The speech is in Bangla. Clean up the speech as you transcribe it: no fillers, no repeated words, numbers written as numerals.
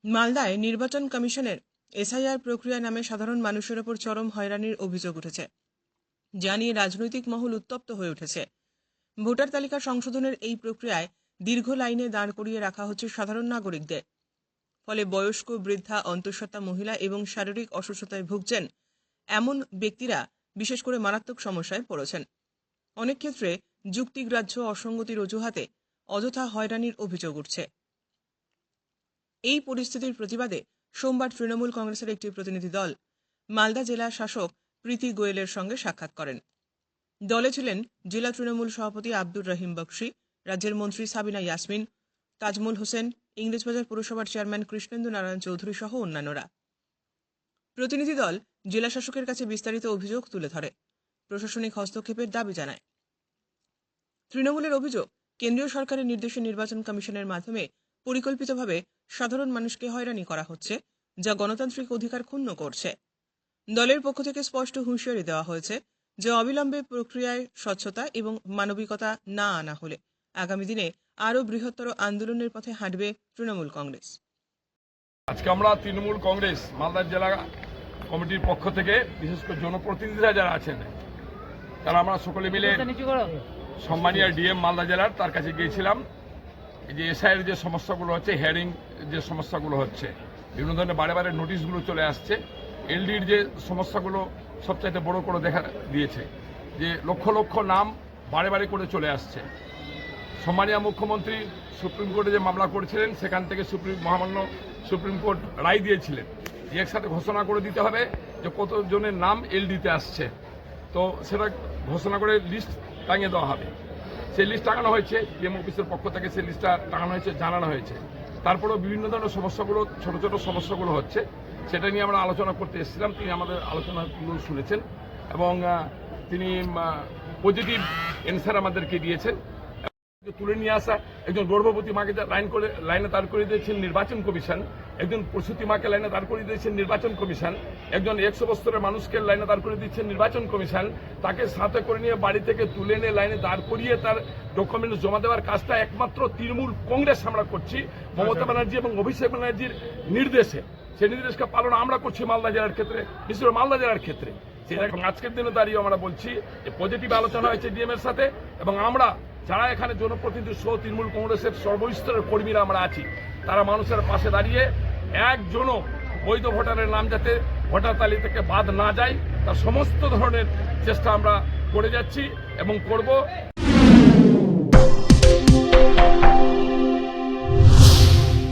মালদায় নির্বাচন কমিশনের এসআইআর প্রক্রিয়া নামে সাধারণ মানুষের ওপর চরম হয়রানির অভিযোগ উঠেছে, যা নিয়ে রাজনৈতিক মহল উত্তপ্ত হয়ে উঠেছে। ভোটার তালিকা সংশোধনের এই প্রক্রিয়ায় দীর্ঘ লাইনে দাঁড় করিয়ে রাখা হচ্ছে সাধারণ নাগরিকদের। ফলে বয়স্ক, বৃদ্ধা, অন্তঃসত্ত্বা মহিলা এবং শারীরিক অসুস্থতায় ভুগছেন এমন ব্যক্তিরা বিশেষ করে মারাত্মক সমস্যায় পড়েছেন। অনেক ক্ষেত্রে যুক্তিগ্রাহ্য অসঙ্গতির অজুহাতে অযথা হয়রানির অভিযোগ উঠছে। এই পরিস্থিতির প্রতিবাদে সোমবার তৃণমূল কংগ্রেসের একটি প্রতিনিধি দল মালদা জেলা শাসক প্রীতি গোয়েলের সঙ্গে সাক্ষাৎ করেন। দলে ছিলেন জেলা তৃণমূল সভাপতি আব্দুর রহিম বক্সি, রাজ্যের মন্ত্রী সাবিনা ইয়াসমিন, তাজমুল হোসেন, ইংরেজবাজার পুরসভার চেয়ারম্যান কৃষ্ণেন্দু নারায়ণ চৌধুরী সহ অন্যান্যরা। প্রতিনিধি দল জেলা শাসকের কাছে বিস্তারিত অভিযোগ তুলে ধরে, প্রশাসনিক হস্তক্ষেপের দাবি জানায়। তৃণমূলের অভিযোগ, কেন্দ্রীয় সরকারের নির্দেশে নির্বাচন কমিশনের মাধ্যমে পরিকল্পিতভাবে সাধারণ মানুষকে হয়রানি করা হচ্ছে, যা গণতান্ত্রিক অধিকার ক্ষুণ্ণ করছে। দলের পক্ষ থেকে স্পষ্ট হুঁশিয়ারি দেওয়া হয়েছে যে অবিলম্বে প্রক্রিয়ায় স্বচ্ছতা এবং মানবিকতা না আনা হলে আগামী দিনে আরও বৃহত্তর আন্দোলনের পথে হাঁটবে তৃণমূল কংগ্রেস। আজকে আমরা তৃণমূল কংগ্রেস মালদা জেলা কমিটির পক্ষ থেকে বিশেষ করে জনপ্রতিনিধিরা যারা আছেন তারা আমরা সকলে মিলে সম্মানীয় ডিএম মালদা জেলার তার কাছে গিয়েছিলাম। এই যে এসআইয়ের যে সমস্যাগুলো হচ্ছে, হেয়ারিং যে সমস্যাগুলো হচ্ছে, বিভিন্ন ধরনের বারে বারে নোটিশগুলো চলে আসছে, এলডির যে সমস্যাগুলো সবচাইতে বড় করে দেখা দিয়েছে, যে লক্ষ লক্ষ নাম বারে বারে করে চলে আসছে। সম্মানীয় মুখ্যমন্ত্রী সুপ্রিম কোর্টে যে মামলা করেছিলেন, সেখান থেকে মহামান্য সুপ্রিম কোর্ট রায় দিয়েছিলেন যে একসাথে ঘোষণা করে দিতে হবে যে কতজনের নাম এলডিতে আসছে। তো সেটা ঘোষণা করে লিস্ট টাঙিয়ে দেওয়া হবে। সেই লিস্ট টাঙানো হয়েছে, ডিএম অফিসের পক্ষ থেকে সেই লিস্টটা টাঙানো হয়েছে, জানানো হয়েছে। তারপরেও বিভিন্ন ধরনের সমস্যাগুলো, ছোট ছোট সমস্যাগুলো হচ্ছে, সেটা নিয়ে আমরা আলোচনা করতে এসেছিলাম। তিনি আমাদের আলোচনাগুলো শুনেছেন এবং তিনি পজিটিভ অ্যান্সার আমাদেরকে দিয়েছেন। তুলে নিয়ে আসা একজন গর্ভবতী মাকে লাইনে দাঁড় করিয়ে দিয়েছেন নির্বাচন কমিশন, একজন প্রসূতি মাকে লাইনে দাঁড় করিয়ে দিয়েছেন নির্বাচন কমিশন, একজন 100 বছরের মানুষকে লাইনে দাঁড় করিয়ে দিচ্ছেন নির্বাচন কমিশন। তাকে সাথে করে নিয়ে বাড়ি থেকে তুলে নিয়ে লাইনে দাঁড় করিয়ে তার ডকুমেন্টস জমা দেওয়ার কাজটা একমাত্র তৃণমূল কংগ্রেস আমরা করছি, মমতা ব্যানার্জি এবং অভিষেক ব্যানার্জির নির্দেশে। সেই নির্দেশকে পালন আমরা করছি মালদা জেলার ক্ষেত্রে, বিশেষ করে মালদা জেলার ক্ষেত্রে। আজকের দিনে দাঁড়িয়ে আমরা বলছি যে পজিটিভ আলোচনা হয়েছে ডিএম এর সাথে, এবং আমরা যারা এখানে জনপ্রতিনিধি সহ তৃণমূল কংগ্রেসের সর্বস্তরের কর্মীরা আমরা আছি, তারা মানুষের পাশে দাঁড়িয়ে একজনও বৈধ ভোটারের নাম যাতে ভোটার তালিকা থেকে বাদ না যায়, তার সমস্ত ধরনের চেষ্টা আমরা করে যাচ্ছি এবং করব।